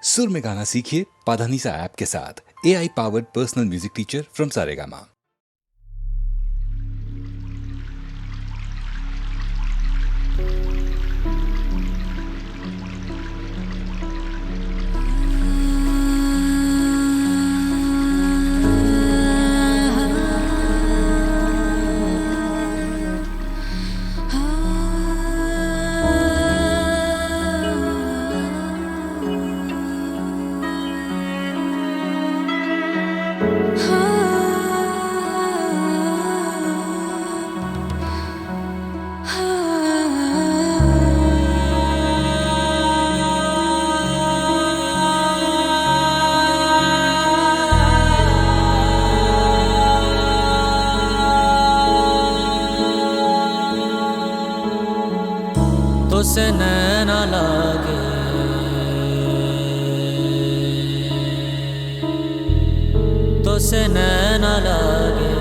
सुर में गाना सीखिए पाधानीसा ऐप के साथ। AI powered personal music teacher from Saregama. तो से नैना लागे तो से नैना लागे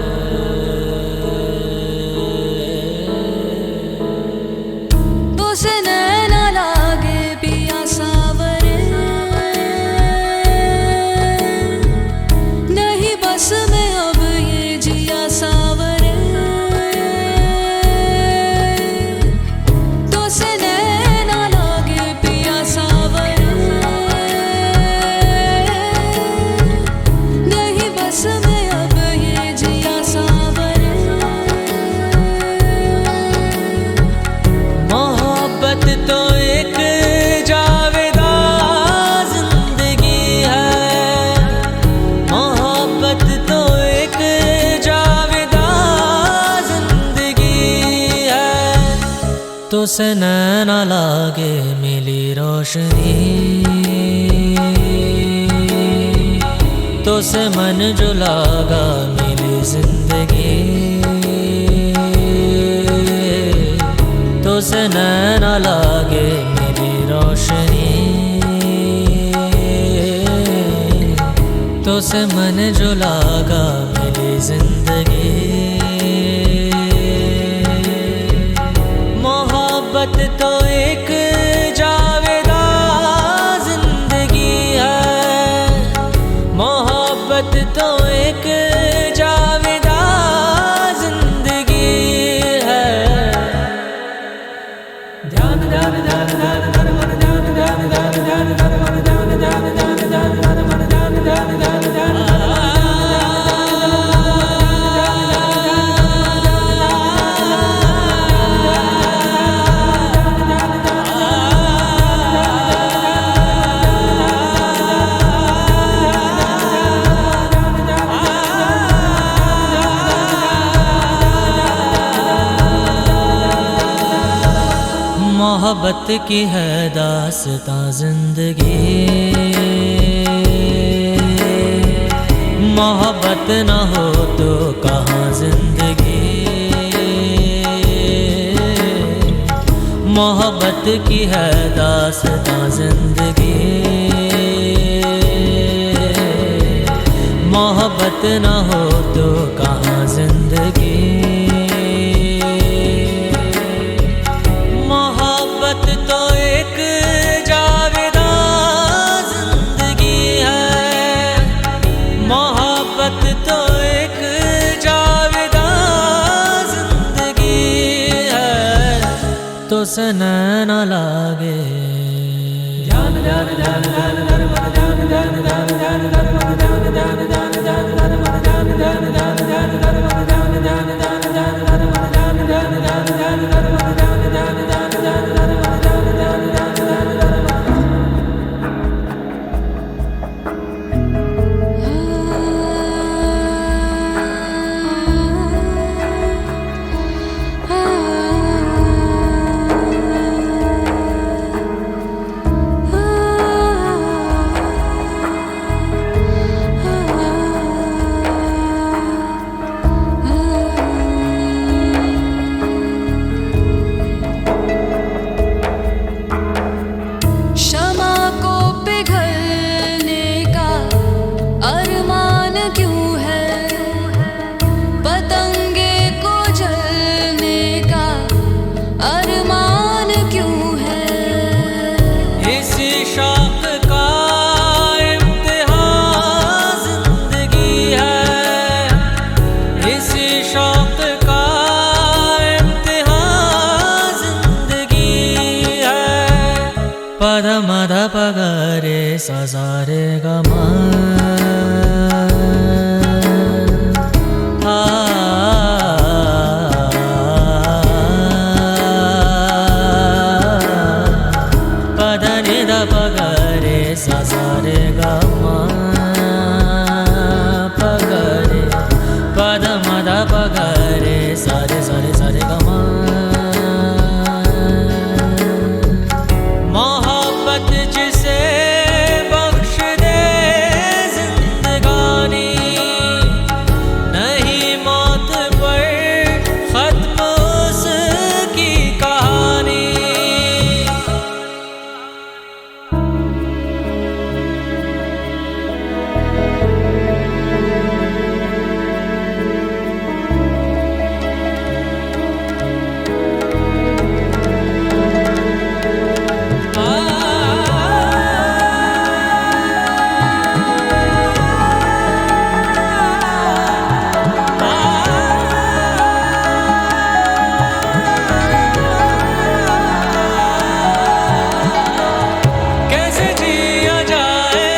तो से नैना लागे पिया सावरे नहीं बस में अब ये जिया सावरे तो से नैना लागे पिया सावरे नहीं बस में अब ये जिया सावरे मोहब्बत तो एक जावेदा जिंदगी है, मोहब्बत तो एक जावेदा जिंदगी है। तो से नैना लागे मिली रोशनी, तो से मन जो लागा मिली जिंदगी, तो से नैना लागे मेरी रोशनी, तो से मन जो लागा मेरी जिंदगी। मोहब्बत तो एक जावेदा जिंदगी है, मोहब्बत तो एक जावेदा जिंदगी है। ध्यान ध्यान ध्यान ध्यान ध्यान मन ध्यान ध्यान ध्यान ध्यान ध्यान मन ध्यान ध्यान ध्यान ध्यान ध्यान मन ध्यान ध्यान ध्यान ध्यान मोहब्बत की है दास्तां जिंदगी, मोहब्बत न हो तो कहाँ जिंदगी। मोहब्बत की है दास्तां जिंदगी, मोहब्बत न हो तो कहाँ जिंदगी। मोहब्बत तो एक जावेदा जिंदगी है, मोहब्बत तो एक जावेदा जिंदगी है। तो से नैना लागे ध्यान ध्यान ध्यान ध्यान ध्यान मन ध्यान ध्यान ध्यान ध्यान ध्यान मन ध्यान ध्यान ध्यान ध्यान ध्यान मन ध्यान ध्यान ध्यान ध्यान ध्यान मन ध्यान ध्यान ध्यान ध्यान ध्यान मन ध्यान ध्यान ध्यान ध्यान ध्यान मन ध्यान ध्यान ध्यान ध्यान ध्यान मन ध्यान ध्यान ध्यान ध्यान ध्यान। आ रे सा रे गा मा पद नि द प ग रे सा रे गा मा प ग रे पद म द प ग रे सा रे गा मा मोहब्बत जिसे बख्श दे जिंदगानी नहीं मौत पर खत्म उसकी कहानी कैसे जिया जाए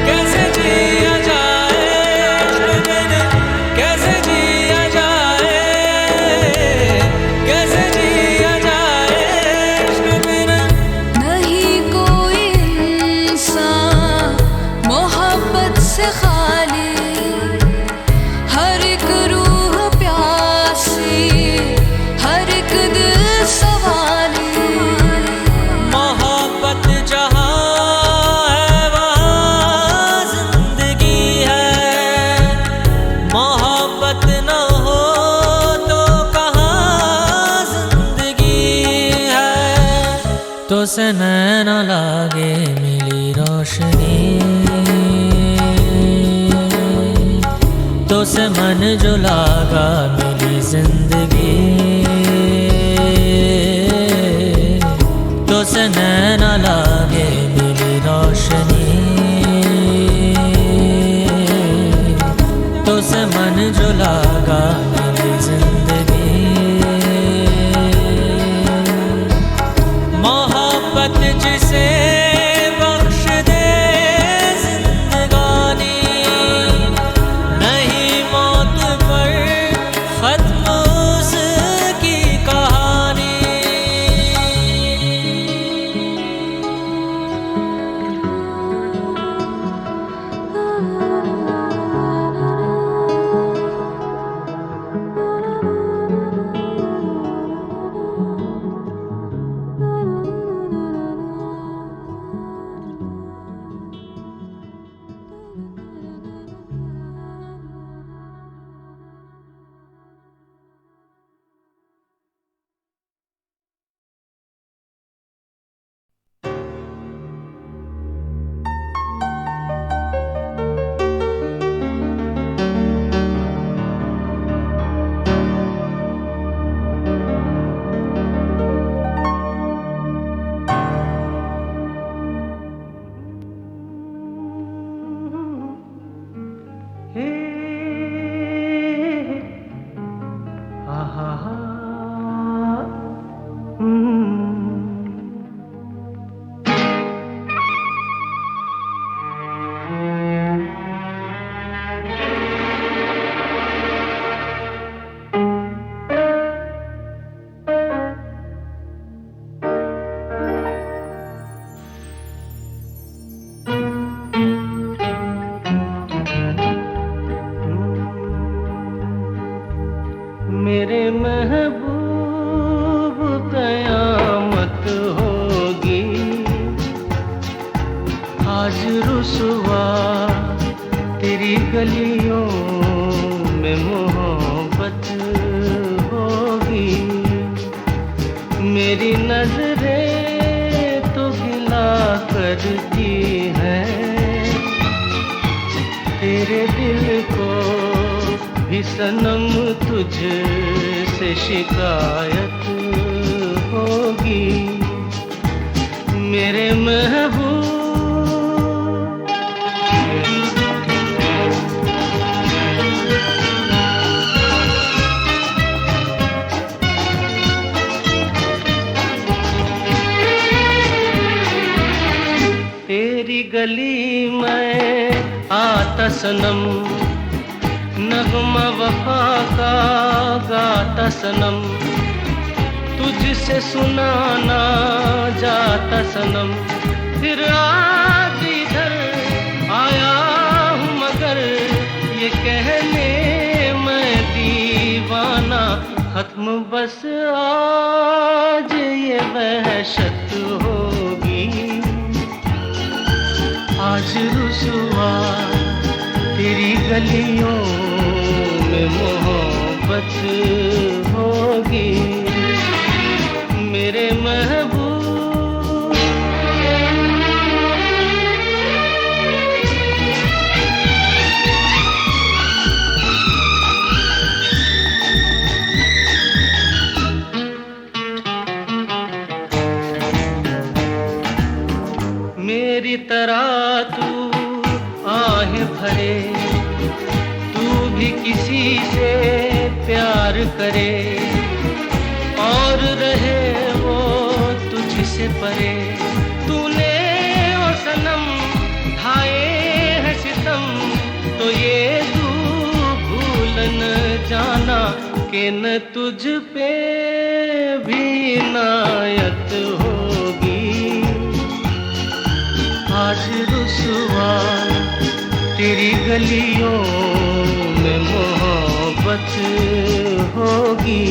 कैसे जिया जाए इश्क बिन कैसे जिया जाए कैसे जिया जाए इश्क बिन नहीं कोई इंसान मोहब्बत से खाली हर एक रूह प्यासी हर एक दिल सवाली मोहब्बत जहाँ है वहाँ जिंदगी है मोहब्बत न हो तो कहाँ जिंदगी है तो से नैन लागे मिली रोशनी तो से मन जो लागा मिली जिंदगी तो से नैन लागे मिली रोशनी तो से मन जो लागा मिली जिंदगी मोहब्बत जिसे बख्श दे जिंदगानी नहीं मौत पर खत्म उसकी कहानी मेरे महबूब कयामत होगी आज रुसवा तेरी गलियों में मोहब्बत होगी मेरी नजरें तो गिला करती हैं तेरे दिल को भी सनम तुझसे शिकायत होगी मेरे महबूब गली में आता सनम, नगमा वफा का गाता सनम, तुझसे सुनाना जाता सनम। फिर आज इधर आया हूँ मगर ये कहने मैं दीवाना, खत्म बस आज ये वहशत होगी। आज रुसवा तेरी गलियों में मोहब्बत होगी मेरे महबूब। मेरी तरह तू आहें भरे, तू भी किसी से प्यार करे और रहे वो तुझसे परे। तूने ओ सनम ढाए है सितम, तो ये तू भूल न जाना कि न तुझ पे भी नायत होगी। आज रुसवा तेरी गलियों में मोहब्बत होगी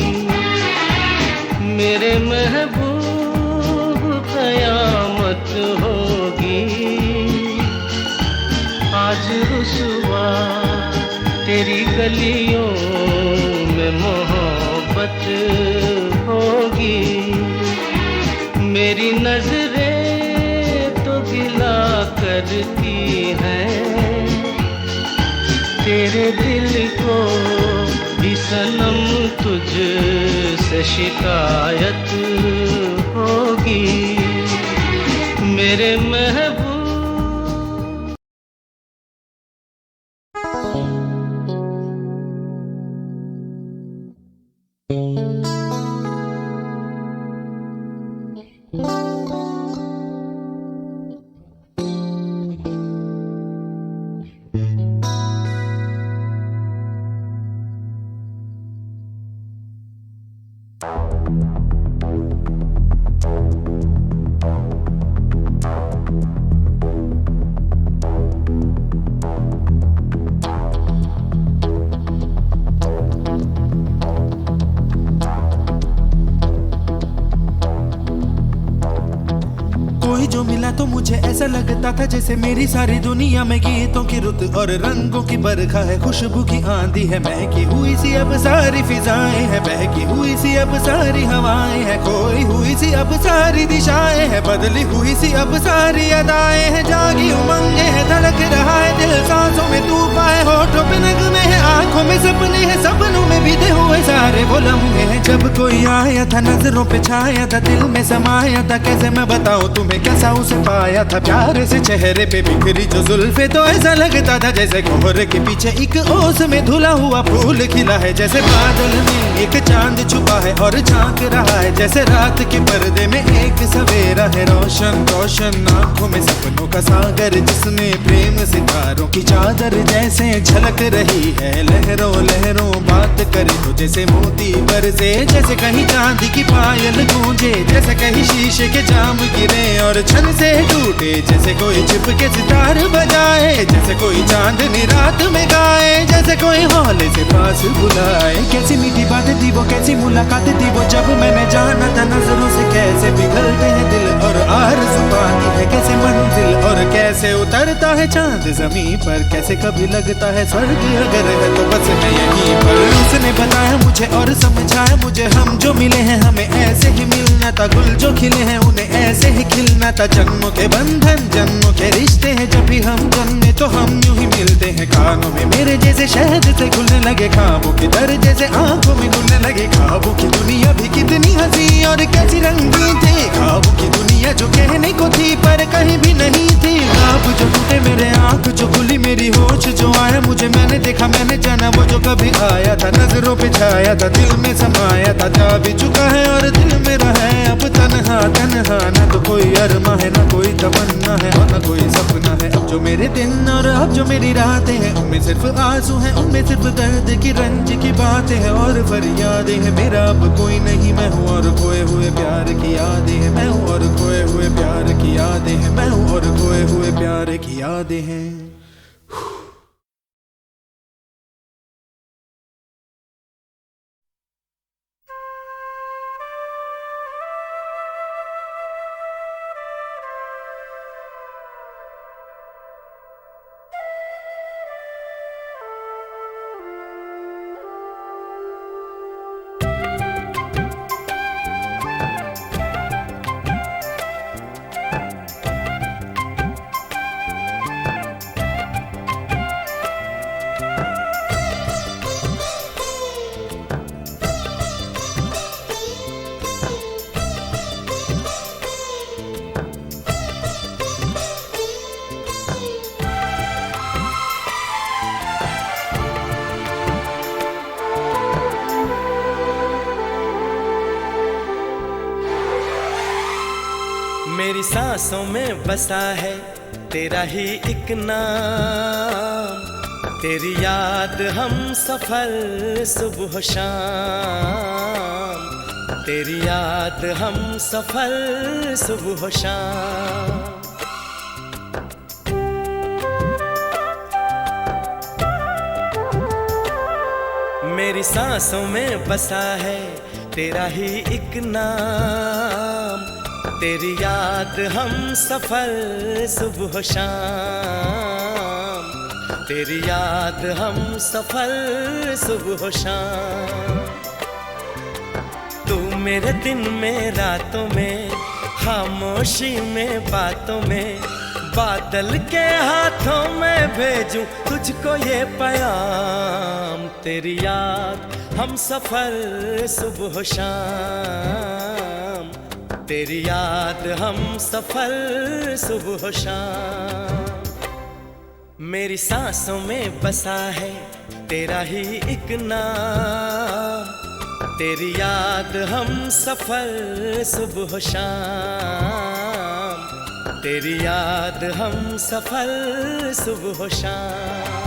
मेरे महबूब, कयामत होगी। आज रुसवा तेरी गलियों में मोहब्बत होगी मेरी नजरें तो गिला करती हैं तेरे दिल को भी सनम, तुझसे शिकायत होगी मेरे महबूब। जो मिला तो मुझे ऐसा लगता था जैसे मेरी सारी दुनिया में गीतों की रुत और रंगों की बरखा है, खुशबू की आंधी है, महकी हुई सी अब सारी फिजाएं हैं, बहकी हुई सी अब सारी हवाएं हैं, खोई हुई सी अब सारी दिशाएं हैं, बदली हुई सी अब सारी अदाएं हैं, जागी उमंगे है, धड़क रहा है दिल, सांसों में तूफान है, होठों पे नगमे है, आंखों में सपने हैं, सपनों में बीते हुए सारे वो लम्हे हैं। जब कोई आया था नजरों पे छाया था, दिल में समाया था, कैसे मैं बताऊं तुम्हें कैसा उसे पाया था। प्यार से चेहरे पे बिखरी जो जुल्फे, तो ऐसा लगता था जैसे कोहरे के पीछे एक ओस में धुला हुआ फूल खिला है, जैसे बादल में एक चांद छुपा है और झांक रहा है, जैसे रात के पर्दे में एक सवेरा है, रोशन रोशन आंखों में सपनों का सागर, जिसमें प्रेम सितारों की चादर जैसे झलक रही है, लहरों लहरों बात करे तो जैसे मोती बरसे, जैसे कहीं चांदी की पायल गूंजे, जैसे कहीं शीशे के जाम गिरे और छन से टूटे, जैसे कोई छिप के सितार बजाए, जैसे कोई चांदनी रात में गाए, जैसे कोई हौले से पास बुलाए। कैसी मीठी बात थी वो, कैसी मुलाकात थी वो, जब मैंने जाना था नजरों से कैसे पिघलते हैं दिल और आरज़ू पाती है कैसे मंजिल, और कैसे उतरता है चांद जमीन पर, कैसे कभी लगता है स्वर्ग अगर है तो बस मैं यहीं पर। उसने बताया मुझे और समझाया मुझे, हम जो मिले हैं हमें ऐसे ही मिलना था, गुल जो खिले हैं उन्हें ऐसे ही खिलना था, जन्मों के बंधन जन्मों के रिश्ते हैं, जब भी हम जन्मे तो हम यूं ही मिलते हैं। कानों में मेरे जैसे शहद से खुलने लगे ख्वाबों के दर, जैसे आंखों में खुलने लगे ख्वाबों की दुनिया भी कितनी हंसी और कैसी रंगीन थी, ख्वाबों की दुनिया जो कहने को थी पर कहीं भी नहीं थी। ख्वाब जो टूटे मेरे आंख जो खुली मेरी होश जो आया मुझे, मैंने देखा मैंने जाना वो जो कभी आया था, नजरों पे छाया था, दिल में समाया था, जा भी चुका है और दिल मेरा है अब तन्हा तन्हा, ना तो कोई अरमा है ना कोई तमन्ना है और ना कोई सपना है। अब जो मेरे दिन और अब जो मेरी रातें हैं, उनमें सिर्फ आंसू हैं, उनमें सिर्फ दर्द की रंज की बातें हैं और फरियादें हैं। मेरा अब कोई नहीं, मैं हूँ और खोए हुए प्यार की यादें हैं। मैं हूँ और खोए हुए प्यार की यादें हैं। मैं हूँ और खोए हुए प्यार की यादें हैं। मेरी सांसों में बसा है तेरा ही एक नाम, तेरी याद हम सफर सुबह शाम, तेरी याद हम सफर सुबह शाम। मेरी सांसों में बसा है तेरा ही एक नाम, तेरी याद हम सफर सुबह शाम, तेरी याद हम सफर सुबह शाम। तू मेरे दिन में रातों में, खामोशी में बातों में, बादल के हाथों में भेजूं तुझको ये पैगाम। तेरी याद हम सफर सुबह शाम, तेरी याद हम सफर सुबह शाम। मेरी सांसों में बसा है तेरा ही एक नाम, तेरी याद हम सफर सुबह शाम, तेरी याद हम सफर सुबह शाम।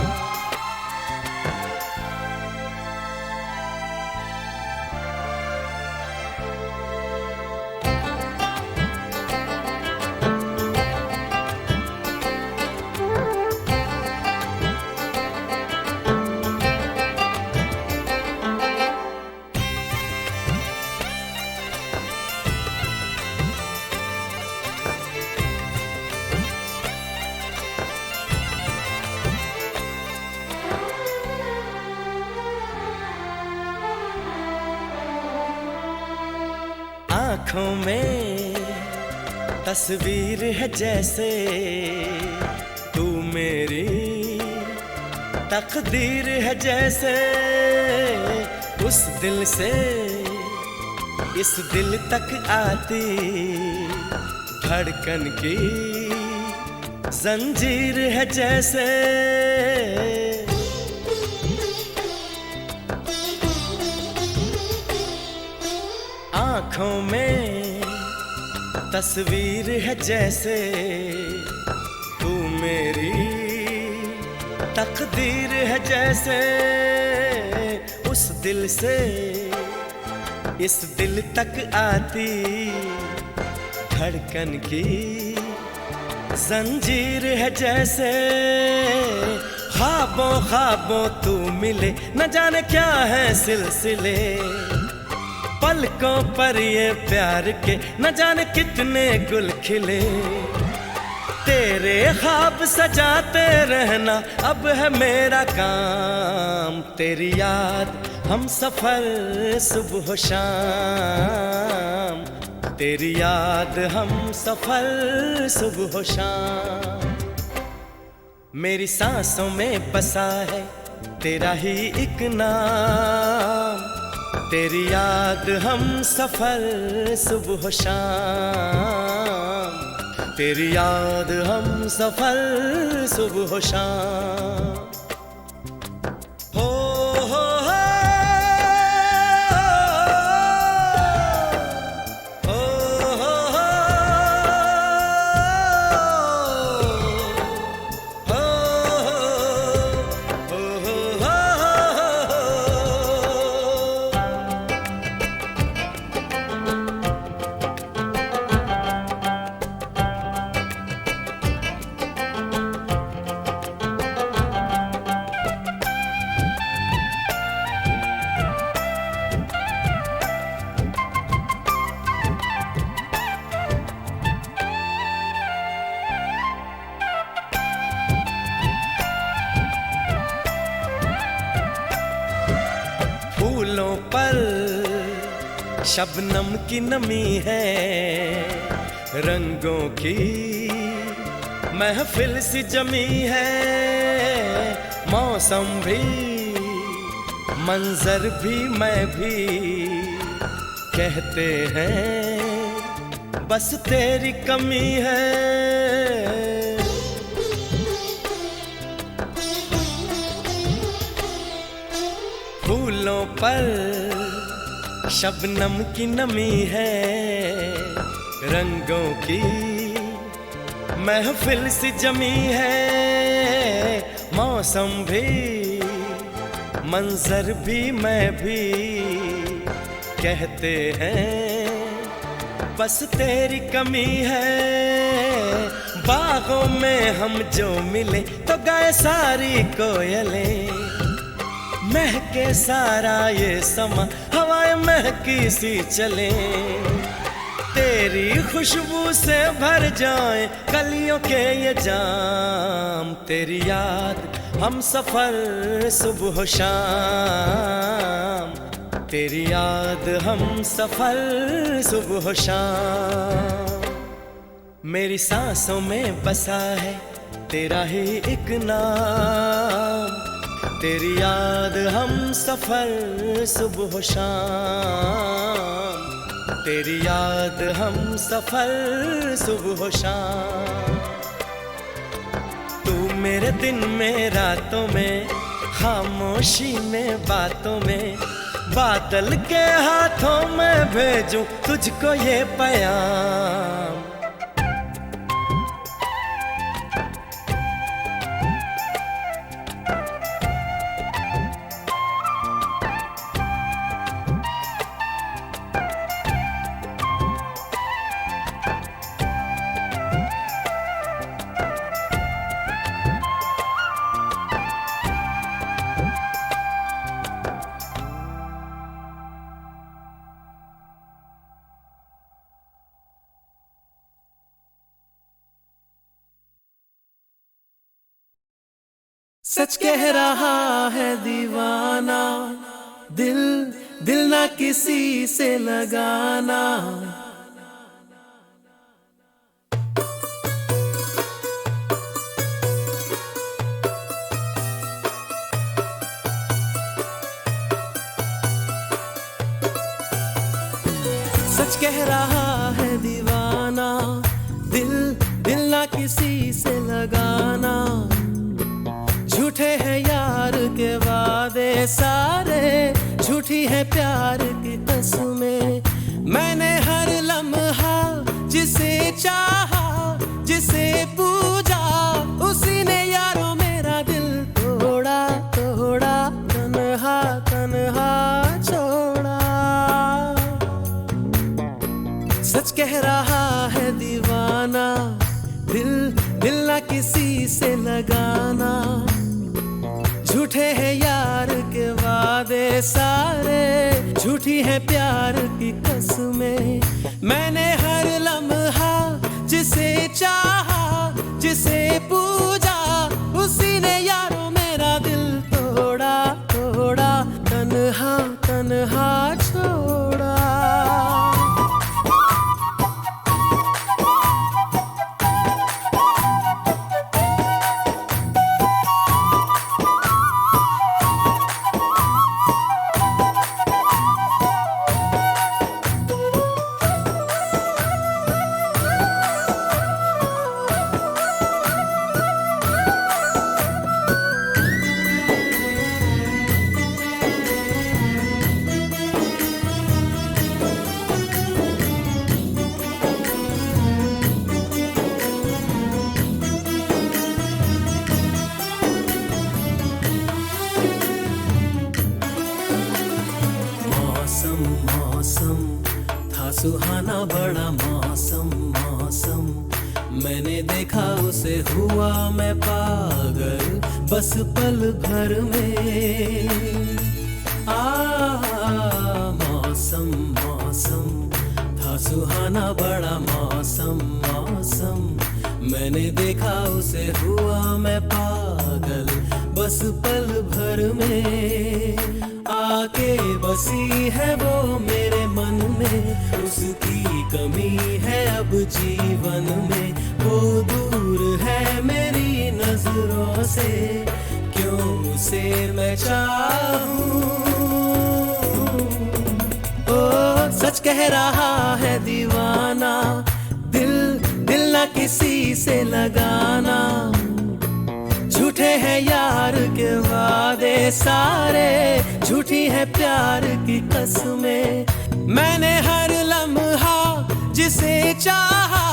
आँखों में तस्वीर है जैसे तू मेरी तकदीर है जैसे, उस दिल से इस दिल तक आती धड़कन की जंजीर है जैसे। आँखों में तस्वीर है जैसे तू मेरी तकदीर है जैसे, उस दिल से इस दिल तक आती धड़कन की जंजीर है जैसे। ख्वाबों ख्वाबों तू मिले न जाने क्या है सिलसिले, पलकों पर ये प्यार के न जाने कितने गुल खिले। तेरे ख्वाब सजाते रहना अब है मेरा काम, तेरी याद हम सफर सुबह शाम, तेरी याद हम सफर सुबह शाम। मेरी सांसों में बसा है तेरा ही एक नाम, तेरी याद हम सफर सुबह शाम, तेरी याद हम सफर सुबह शाम। हो हो हो हो हो हो। पर शबनम की नमी है, रंगों की महफिल सी जमी है। मौसम भी मंजर भी मैं भी कहते हैं बस तेरी कमी है। फूलों पर शबनम की नमी है, रंगों की महफिल सी जमी है। मौसम भी मंजर भी मैं भी कहते हैं बस तेरी कमी है। बागों में हम जो मिले तो गाए सारी कोयलें, महके सारा ये समा हवाएं महकी सी चले। तेरी खुशबू से भर जाए कलियों के ये जाम। तेरी याद हम सफर सुबह शाम, तेरी याद हम सफर सुबह शाम। मेरी सांसों में बसा है तेरा ही एक नाम। तेरी याद हम सफर सुबह शाम, तेरी याद हम सफर सुबह शाम। तू मेरे दिन में रातों में, खामोशी में बातों में, बादल के हाथों में भेजूं तुझको ये पैगाम। सच कह रहा है दीवाना, दिल दिल ना किसी से लगाना। सच कह रहा है दीवाना, दिल दिल ना किसी से लगाना। झूठे हैं यार के वादे सारे, झूठी है प्यार की कसमें। मैंने हर लम्हा जिसे चाहा, जिसे पूजा, उसी ने यारों मेरा दिल तोड़ा तोड़ा, तन्हा तन्हा छोड़ा। सच कह रहा है दीवाना, दिल दिल ना किसी से लगाना। झूठे हैं यार के वादे सारे, झूठी है प्यार की कसमें। मैंने हर लम्हा जिसे चाहा, जिसे पूजा, उसी ने यारों मेरा दिल तोड़ा तोड़ा, तन्हा तन्हा छोड़ा। सुहाना बड़ा मौसम मौसम, मैंने देखा उसे हुआ मैं पागल बस पल भर में। मौसम मौसम था सुहाना बड़ा मौसम मौसम, मैंने देखा उसे हुआ मैं पागल, बस पल भर में आके बसी है वो मेरे मन में। उसकी कमी है अब जीवन में, वो दूर है मेरी नजरों से, क्यों उसे मैं चाहूं। ओ सच कह रहा है दीवाना, दिल दिल ना किसी से लगाना। झूठे हैं यार के वादे सारे, झूठी है प्यार की कसमें। मैंने हर लम्हा जिसे चाहा,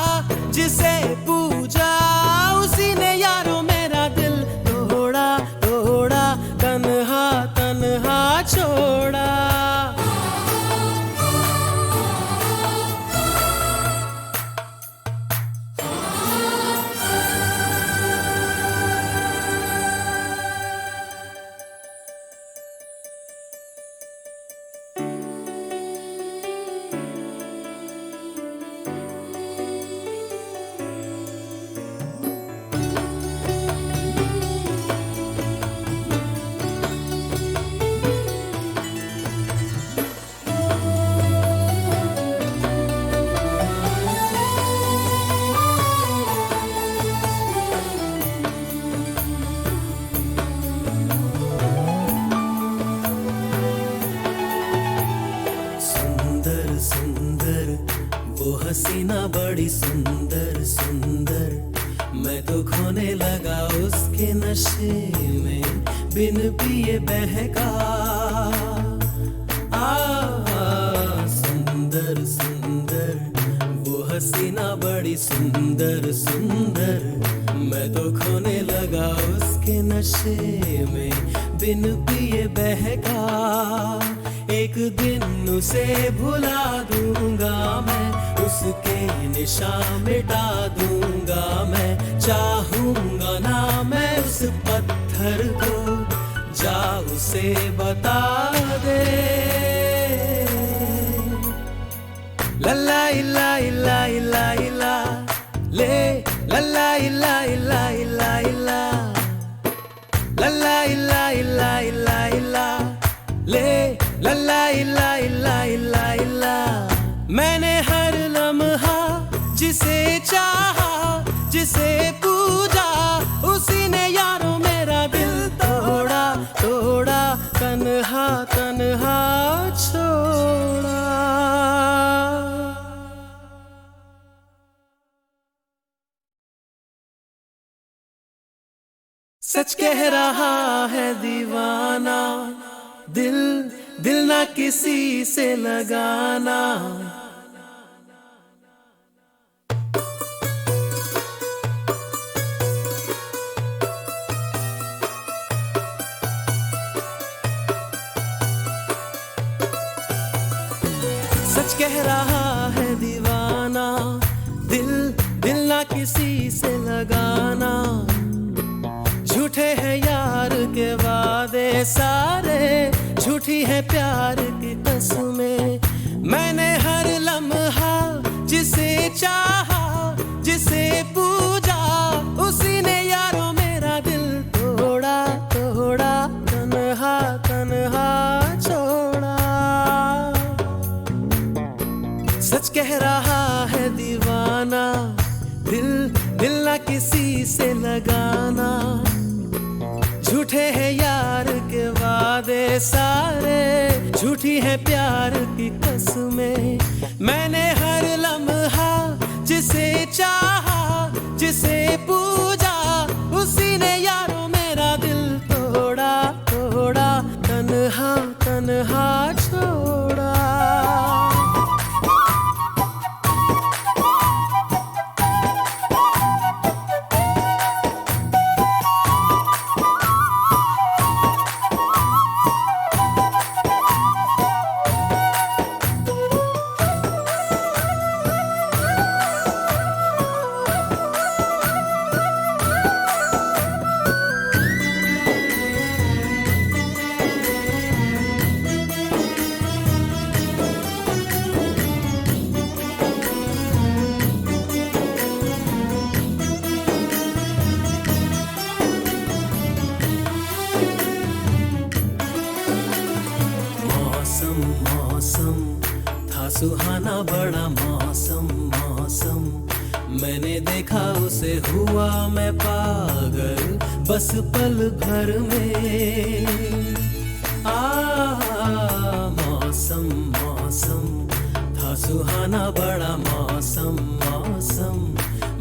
जिसे पूजा, उसी ने यारों मेरा दिल तोड़ा तोड़ा, तन्हा तन्हा छोड़ा। हसीना बड़ी सुंदर सुंदर, मैं तो खोने लगा उसके नशे में, बिन पिए बहका। सुंदर सुंदर वो हसीना बड़ी सुंदर सुंदर, मैं तो खोने लगा उसके नशे में, बिन पिए बहका। एक दिन उसे भुला दूंगा मैं, उसके निशान मिटा दूंगा मैं। चाहूंगा ना मैं उस पत्थर को, जा उसे बता दे। लल्ला इला इला इला इला ले, लल्ला इला इला इला इला, लल्ला इला इला इला इला ले, लल्ला इला इला इला इला। मैंने हर लम्हा जिसे चाहा, जिसे पूजा, उसी ने यारों मेरा दिल तोड़ा तोड़ा, तन्हा तन्हा छोड़ा। सच कह रहा है दीवाना, दिल दिल ना किसी से लगाना। सच कह रहा है दीवाना, दिल दिल ना किसी से लगाना। झूठे हैं यार के वादे सारे, झूठी है प्यार की कसमें। मैंने हर लम्हा जिसे चाहा, जिसे पूजा, उसी ने यारों मेरा दिल तोड़ा तोड़ा, तन्हा तन्हा छोड़ा। सच कह रहा है दीवाना, दिल दिल ना किसी से लगाना। झूठे हैं यार के वादे सारे, झूठी है प्यार की कसमें। मैंने हर लम्हा जिसे चाहा, जिसे पूजा, उसी ने यारों मेरा दिल तोड़ा तोड़ा, तन्हा तन्हा छोड़ा। सुहाना बड़ा मौसम मौसम, मैंने देखा उसे हुआ मैं पागल बस पल भर में। मौसम मौसम था सुहाना बड़ा मौसम मौसम,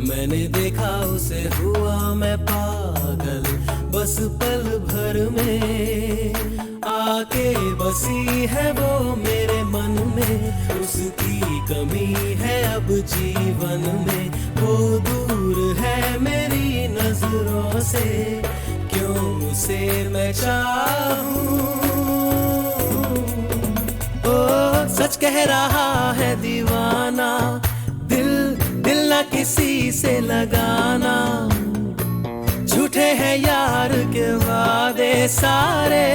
मैंने देखा उसे हुआ मैं पागल बस पल भर में। आके बसी है वो मेरे मन में, उसकी कमी है अब जीवन में। वो दूर है मेरी नजरों से, क्यों उसे मैं चाहूं। ओ सच कह रहा है दीवाना, दिल दिल ना किसी से लगाना। झूठे हैं यार के वादे सारे,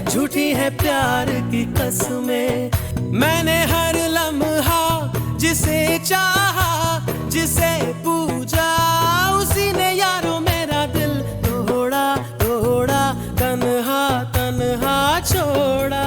झूठी है प्यार की कसमें। मैंने हर लम्हा जिसे चाहा, जिसे पूजा, उसी ने यारों मेरा दिल तोड़ा तोड़ा, तन्हा तन्हा छोड़ा।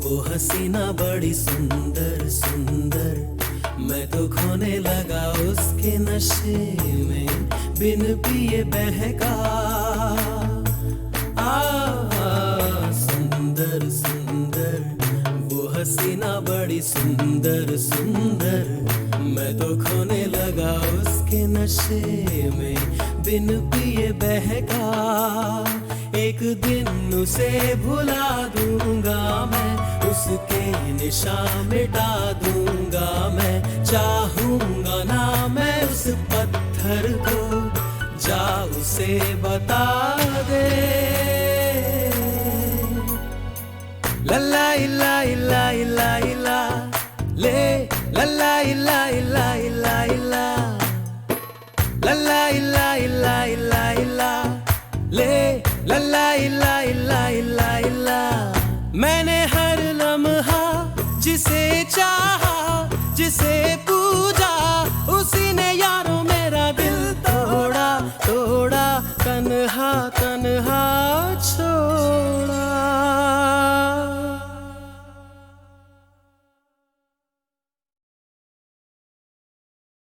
वो हसीना बड़ी सुंदर सुंदर, मैं तो खोने लगा उसके नशे में, बिन पिए बहका। सुंदर सुंदर वो हसीना बड़ी सुंदर सुंदर, मैं तो खोने लगा उसके नशे में, बिन पिए बहका। एक दिन उसे भुला दूंगा मैं, उसके निशान मिटा दूंगा मैं। चाहूंगा ना मैं उस पत्थर को, जा उसे बता दे। लल्ला इला इला इला इला ले, लल्ला इला इला इला इला, लल्ला इला इला इला इला ले, लल्ला इला इला इला इला। मैंने हर लम्हा जिसे चाहा, जिसे